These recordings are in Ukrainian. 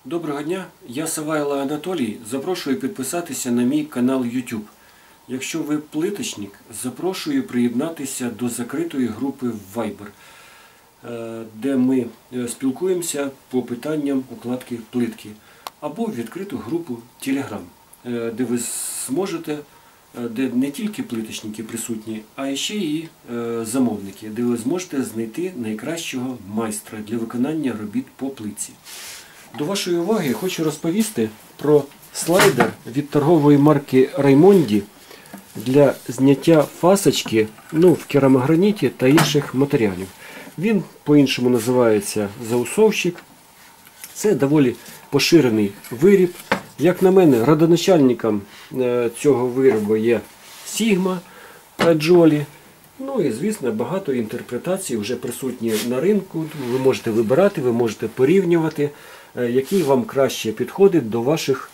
Доброго дня, я Савайло Анатолій. Запрошую підписатися на мій канал YouTube. Якщо ви плиточник, запрошую приєднатися до закритої групи в Viber, де ми спілкуємося по питанням укладки плитки. Або відкриту групу Telegram, де ви зможете, де не тільки плиточники присутні, а ще і замовники, де ви зможете знайти найкращого майстра для виконання робіт по плитці. До вашої уваги хочу розповісти про слайдер від торгової марки Raimondi для зняття фасочки в керамограніті та інших матеріалів. Він по-іншому називається заусовщик. Це доволі поширений виріб. Як на мене, родоначальником цього виробу є Sigma Jolly. Ну і, звісно, багато інтерпретацій вже присутні на ринку. Ви можете вибирати, ви можете порівнювати, який вам краще підходить до ваших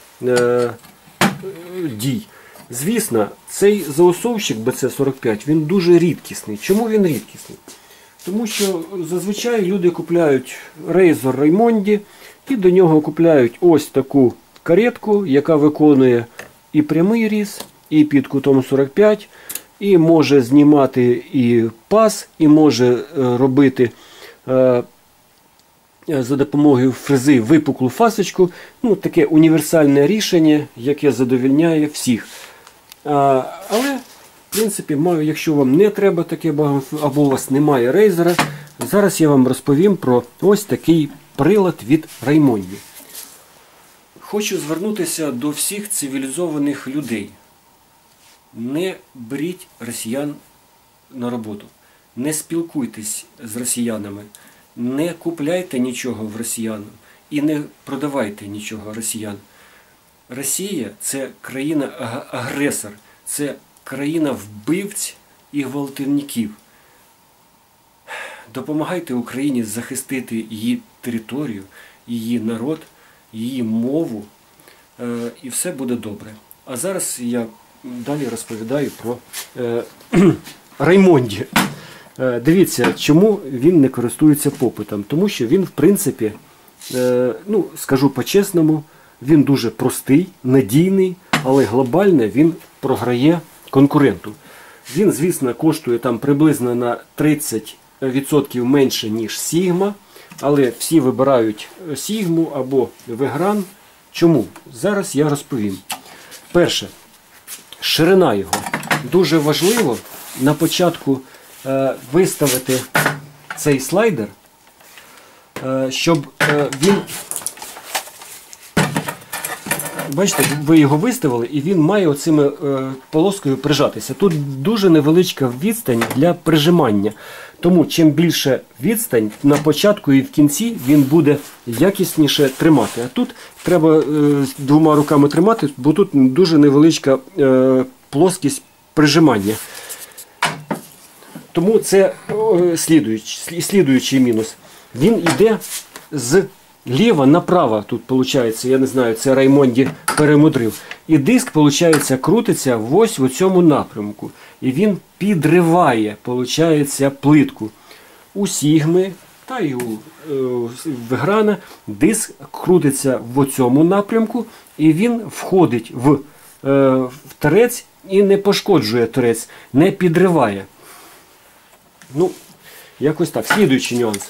дій. Звісно, цей заусовщик BC45, він дуже рідкісний. Чому він рідкісний? Тому що зазвичай люди купляють Razor Raimondi і до нього купляють ось таку каретку, яка виконує і прямий різ, і під кутом 45, і може знімати і паз, і може робити за допомогою фрези випуклу фасочку. Таке універсальне рішення, яке задовольняє всіх. Але, в принципі, якщо вам не треба таке, або у вас немає рейзера, зараз я вам розповім про ось такий прилад від Raimondi. Хочу звернутися до всіх цивілізованих людей. Не беріть росіян на роботу. Не спілкуйтесь з росіянами. Не купляйте нічого в росіян і не продавайте нічого росіян. Росія – це країна-агресор, це країна вбивць і гвалтівників. Допомагайте Україні захистити її територію, її народ, її мову, і все буде добре. А зараз я далі розповідаю про Raimondi. Дивіться, чому він не користується попитом. Тому що він, в принципі, скажу по-чесному, він дуже простий, надійний, але глобально він програє конкуренту. Він, звісно, коштує там приблизно на 30% менше, ніж Sigma, але всі вибирають Sigma або Vegran. Чому? Зараз я розповім. Перше, ширина його. Дуже важливо на початку виставити цей слайдер, щоб він, бачите, ви його виставили і він має оцими полоскою прижатися. Тут дуже невеличка відстань для прижимання. Тому чим більше відстань на початку і в кінці, він буде якісніше тримати. А тут треба двома руками тримати, бо тут дуже невеличка плоскість прижимання. Тому це слідуючий мінус. Він йде зліва направо. Тут, виходить, я не знаю, це Raimondi перемудрив. І диск, виходить, крутиться ось в цьому напрямку. І він підриває, виходить, плитку. У Sigma та й у Vegran диск крутиться в цьому напрямку. І він входить в торець і не пошкоджує торець, не підриває. Якось так. Слідуючий нюанс.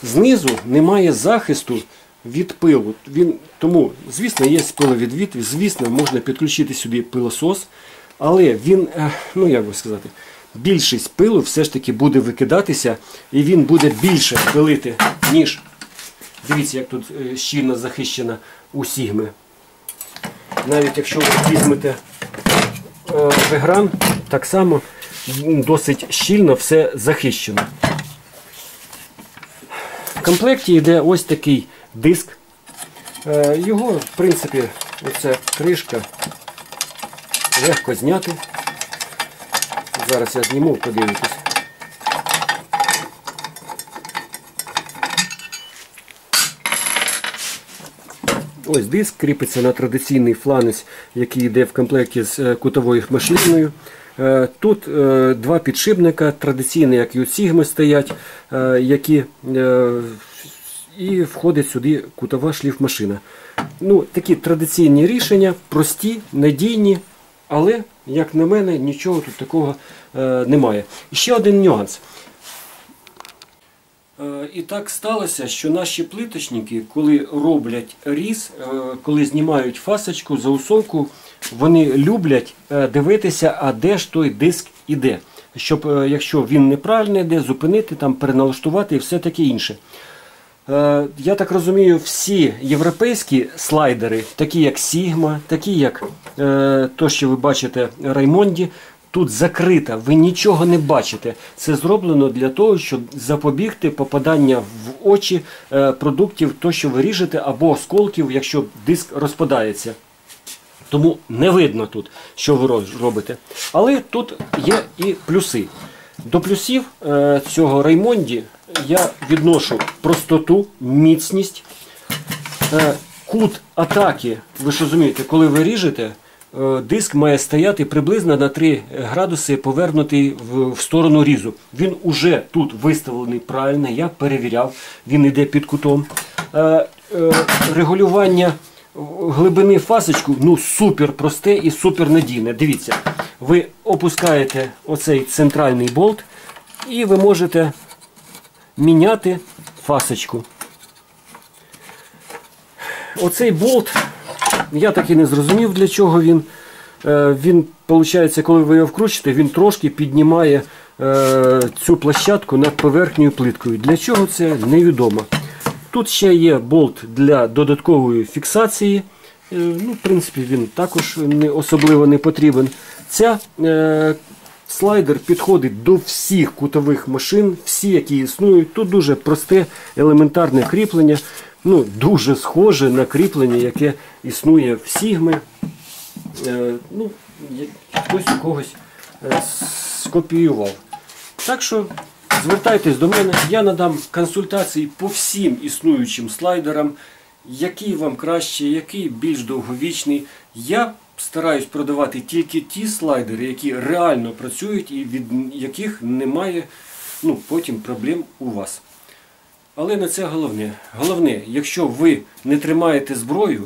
Знизу немає захисту від пилу. Тому, звісно, є пиловідвід, звісно, можна підключити сюди пилосос, але він, як би сказати, більшість пилу все ж таки буде викидатися, і він буде більше пилити, ніж, дивіться, як тут щільно захищена у Sigma. Навіть якщо ви візьмете Vegran, так само досить щільно все захищено. В комплекті йде ось такий диск. Його, в принципі, оця кришка легко зняти. Зараз я зніму, подивитись. Ось диск кріпиться на традиційний фланець, який йде в комплекті з кутовою машиною. Тут два підшипника, традиційні, як і у Sigma стоять, які і входить сюди кутова шліфмашина. Ну, такі традиційні рішення, прості, надійні, але, як на мене, нічого тут такого немає. І ще один нюанс. І так сталося, що наші плиточники, коли роблять різ, коли знімають фасочку, заусовку, вони люблять дивитися, а де ж той диск іде. Щоб, якщо він неправильно йде, зупинити, там, переналаштувати і все таке інше. Я так розумію, всі європейські слайдери, такі як Sigma, такі як то, що ви бачите, Раймонді, тут закрита, ви нічого не бачите. Це зроблено для того, щоб запобігти попадання в очі продуктів, то, що ви ріжете, або осколків, якщо диск розпадається. Тому не видно тут, що ви робите. Але тут є і плюси. До плюсів цього Раймонді я відношу простоту, міцність, кут атаки. Ви ж розумієте, коли ви ріжете, диск має стояти приблизно на 3 градуси повернутий в сторону різу. Він уже тут виставлений правильно, я перевіряв, він йде під кутом. Регулювання глибини фасочку, ну, супер просте і супер надійне. Дивіться, ви опускаєте оцей центральний болт і ви можете міняти фасочку. Оцей болт, я так і не зрозумів, для чого він. Він, виходить, коли ви його вкручуєте, він трошки піднімає цю площадку над поверхньою плиткою. Для чого це, невідомо. Тут ще є болт для додаткової фіксації. Ну, в принципі, він також особливо не потрібен. Ця слайдер підходить до всіх кутових машин, всі, які існують. Тут дуже просте, елементарне кріплення. Ну, дуже схоже на кріплення, яке існує в Sigma. Ну, хтось у когось скопіював. Так що звертайтесь до мене, я надам консультації по всім існуючим слайдерам, який вам краще, який більш довговічний. Я стараюсь продавати тільки ті слайдери, які реально працюють і від яких немає потім проблем у вас. Але не це головне. Головне, якщо ви не тримаєте зброю,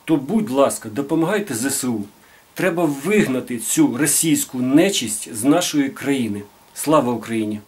то, будь ласка, допомагайте ЗСУ. Треба вигнати цю російську нечисть з нашої країни. Слава Україні!